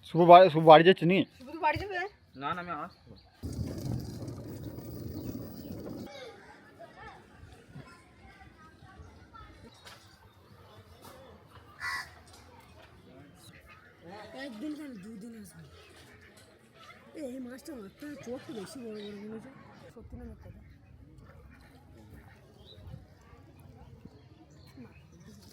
শুভ বাড়ি যাচ্ছে নি? শুভ তো বাড়ি যাবে। না না আমি আসবো। একদিন কেন 2 দিন আসবে। এই মাছটা মারতে চোখ তো বেশি বড় বড় মনে হচ্ছে। সত্যি না মিথ্যা?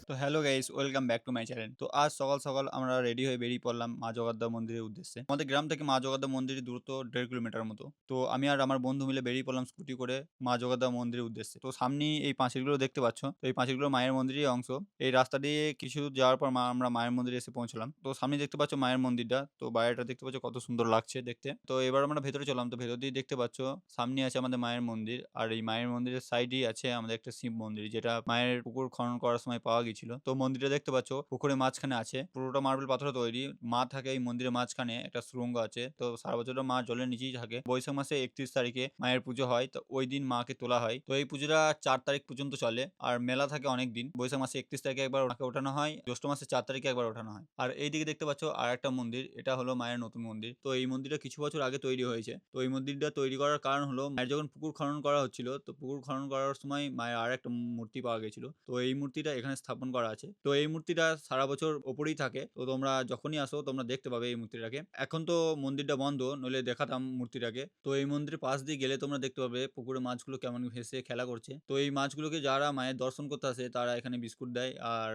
তো hello guys, welcome back to my channel. তো আজ সকাল সকাল আমরা রেডি হয়ে বেরিয়ে পড়লাম মা জগদ্দা মন্দিরের উদ্দেশ্যে। আমাদের গ্রাম থেকে মা জগদ্দা মন্দিরের দূরত্ব 1.5 কিলোমিটার মতো। তো আমি আর আমার বন্ধু মিলে বেরিয়ে পড়লাম স্কুটি করে মা জগদ্দা মন্দিরের উদ্দেশ্যে। তো সামনেই এই পাঁচিলগুলো দেখতে পাচ্ছ, তো এই পাঁচিলগুলো মায়ের মন্দিরের অংশ। এই রাস্তা দিয়ে কিছু যাওয়ার পর আমরা মায়ের মন্দিরে এসে পৌঁছলাম। তো সামনে দেখতে পাচ্ছ মায়ের মন্দিরটা, তো বাইরেটা দেখতে পাচ্ছ কত সুন্দর লাগছে দেখতে। তো এবার আমরা ভেতরে চললাম। তো ভেতর দিয়ে দেখতে পাচ্ছ সামনে আছে আমাদের মায়ের মন্দির, আর এই মায়ের মন্দিরের সাইডেই আছে আমাদের একটা শিব মন্দির, যেটা মায়ের পুকুর খনন করার সময় পাওয়া গেছিল। তো মন্দিরটা দেখতে পাচ্ছ পুকুরের মাঝখানে আছে, পুরোটা মার্বেল পাথরে তৈরি। মা থাকে এই মন্দিরের মাঝখানে, একটা সুড়ঙ্গ আছে। তো সারা বছর মা জলের নিচেই থাকে। বৈশাখ মাসে 31 তারিখে মায়ের পুজো হয়, তো ওই দিন মাকে তোলা হয়। তো এই পুজোটা 4 তারিখ পর্যন্ত চলে, আর মেলা থাকে অনেক দিন। বৈশাখ মাসে 31 তারিখে একবার মাকে ওঠানো হয়, জ্যৈষ্ঠ মাসে 4 তারিখে একবার ওঠানো হয়। আর এইদিকে দেখতে পাচ্ছ আর একটা মন্দির, এটা হলো মায়ের নতুন মন্দির। তো এই মন্দিরটা কিছু বছর আগে তৈরি হয়েছে। তো এই মন্দিরটা তৈরি করার কারণ হলো মায়ের যখন পুকুর খনন করা হচ্ছিল, তো পুকুর খনন করার সময় মায়ের আর একটা মূর্তি পাওয়া গেছিল। তো এই মূর্তিটা এখানে স্থাপন করা আছে। তো এই মূর্তিটা সারা বছর ওপরেই থাকে। তো তোমরা যখনই আসো তোমরা দেখতে পাবে এই মূর্তিটাকে। এখন তো মন্দিরটা বন্ধ, নইলে দেখাতাম মূর্তিটাকে। তো এই মন্দিরের পাশ দিয়ে গেলে তোমরা দেখতে পাবে পুকুরের মাছগুলো কেমন ভেসে খেলা করছে। তো এই মাছগুলোকে যারা মায়ের দর্শন করতে আসে তারা এখানে বিস্কুট দেয়, আর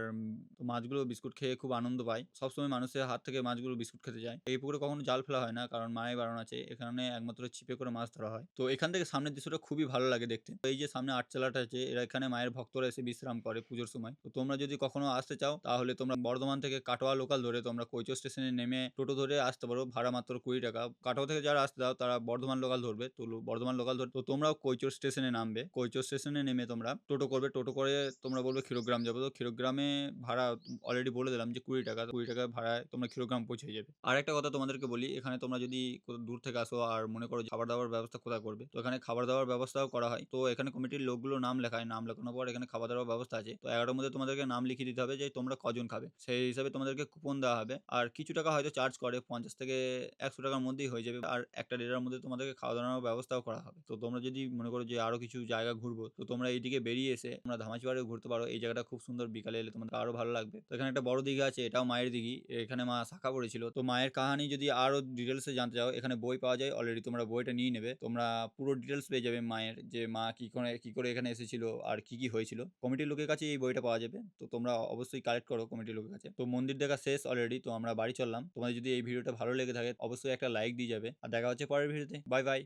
মাছগুলো বিস্কুট খেয়ে খুব আনন্দ পায়। সবসময় মানুষের হাত থেকে মাছগুলো বিস্কুট খেতে যায়। এই পুকুরে কখনো জাল ফেলা হয় না, কারণ মায়ের বারণ আছে। এখানে একমাত্র ছিপে করে মাছ ধরা হয়। তো এখান থেকে সামনের দৃশ্যটা খুবই ভালো লাগে দেখতে। এই যে সামনে আটচালাটা আছে, এরা এখানে মায়ের ভক্তরা এসে বিশ্রাম করে পুজোর সময়। তো তোমরা যদি কখনো আসতে চাও তাহলে তোমরা বর্ধমান থেকে কাটোয়া লোকাল ধরে তোমরা কৈচো স্টেশনে নেমে টোটো ধরে আসতে পারো। ভাড়া মাত্র 20 টাকা। কাটোয়া থেকে যারা আসতে দাও তারা বর্ধমান লোকাল ধরবে। তো বর্ধমান লোকাল ধরে তো তোমরাও কৈচো স্টেশনে নামবে। কৈচো স্টেশনে নেমে তোমরা টোটো করবে। টোটো করে তোমরা বলবে ক্ষীরগ্রাম যাবো। তো ক্ষীরগ্রামে ভাড়া অলরেডি বলে দিলাম যে 20 টাকা। 20 টাকা ভাড়ায় তোমরা ক্ষীরগ্রাম পৌঁছে যাবে। আর একটা কথা তোমাদেরকে বলি, এখানে তোমরা যদি দূর থেকে আসো আর মনে করো খাবার দাবার ব্যবস্থা কোথায় করবে, তো এখানে খাবার দাবার ব্যবস্থাও করা হয়। তো এখানে কমিটির লোকগুলো নাম লেখায়, নাম লেখানোর পর এখানে খাবার দাবার ব্যবস্থা আছে। তো 11টার মধ্যে তোমাদেরকে নাম লিখিয়ে দিতে হবে যে তোমরা কজন খাবে। সেই হিসাবে তোমাদেরকে কুপন দেওয়া হবে, আর কিছু টাকা হয়তো চার্জ করে, 50 থেকে 100 টাকার মধ্যেই হয়ে যাবে। আর একটা দেড়টার মধ্যে তোমাদেরকে খাওয়া দাওয়ার ব্যবস্থাও করা হবে। তো তোমরা যদি মনে করো যে আরো কিছু জায়গা ঘুরবো, তো তোমরা এইদিকে বেরিয়ে এসে তোমরা ধামাচিপাড়ে ঘুরতে পারো। এই জায়গাটা খুব সুন্দর, বিকালে এলে তোমাদের আরো ভালো লাগবে। তো এখানে একটা বড় দিঘি আছে, এটাও মায়ের দিঘি। এখানে মা শাখা পড়েছিল। তো মায়ের কাহানি যদি আরো ডিটেলসে জানতে চাও, এখানে বই পাওয়া যায় অলরেডি, তোমরা বইটা নিয়ে নেবে। তোমরা পুরো ডিটেলস পেয়ে যাবে মায়ের, যে মা কি করে এখানে এসেছিল আর কি হয়েছিল। কমিটির লোকের কাছে এই বইটা পাওয়া যাবে। তো তোমরা অবশ্যই কালেক্ট করো কমিটির লোকের কাছে। তো মন্দির দেখা শেষ অলরেডি, তো আমরা বাড়ি চললাম। তোমাদের যদি এই ভিডিওটা ভালো লেগে থাকে অবশ্যই একটা লাইক দিয়ে যাবে, আর দেখা হচ্ছে পরের ভিডিওতে। Bye bye.